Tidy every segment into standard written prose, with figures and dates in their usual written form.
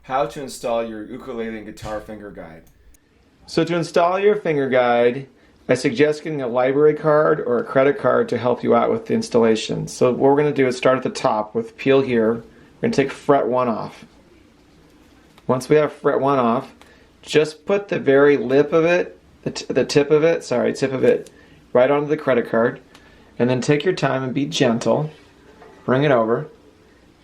how to install your ukulele and guitar finger guide. So to install your finger guide, I suggest getting a library card or a credit card to help you out with the installation. So what we're going to do is start at the top with peel here. We're going to take fret 1 off. Once we have fret 1 off, just put the very lip of it, the tip of it, right onto the credit card, and then take your time and be gentle. Bring it over,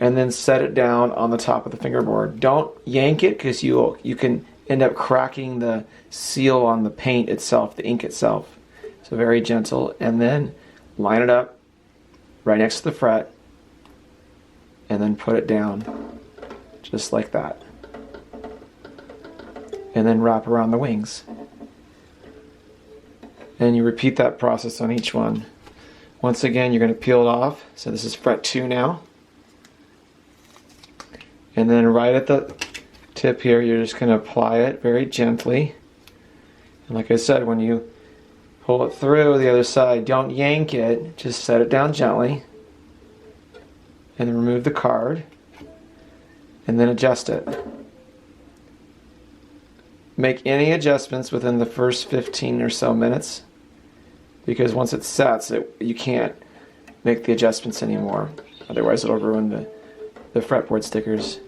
and then set it down on the top of the fingerboard. Don't yank it because you can end up cracking the seal on the paint itself, the ink itself. So very gentle, and then line it up right next to the fret, and then put it down just like that. And then wrap around the wings. And you repeat that process on each one. Once again, you're going to peel it off. So this is fret 2 now. And then right at the tip here, you're just going to apply it very gently. And like I said, when you pull it through the other side, don't yank it, just set it down gently. And then remove the card. And then adjust it. Make any adjustments within the first 15 or so minutes, because once it sets, you can't make the adjustments anymore. Otherwise it'll ruin the fretboard stickers.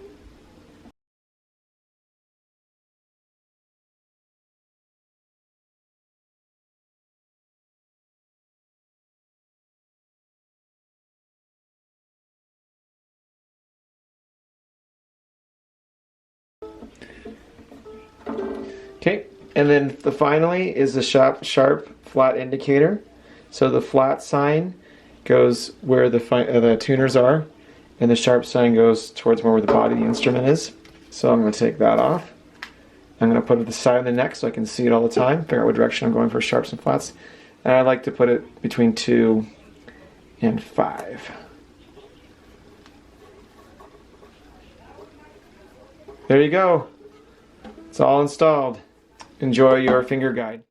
Okay, and then finally is the sharp flat indicator. So the flat sign goes where the tuners are, and the sharp sign goes towards where the body of the instrument is. So I'm going to take that off. I'm going to put it at the side of the neck so I can see it all the time, figure out what direction I'm going for sharps and flats. And I like to put it between 2 and 5. There you go. It's all installed. Enjoy your finger guide.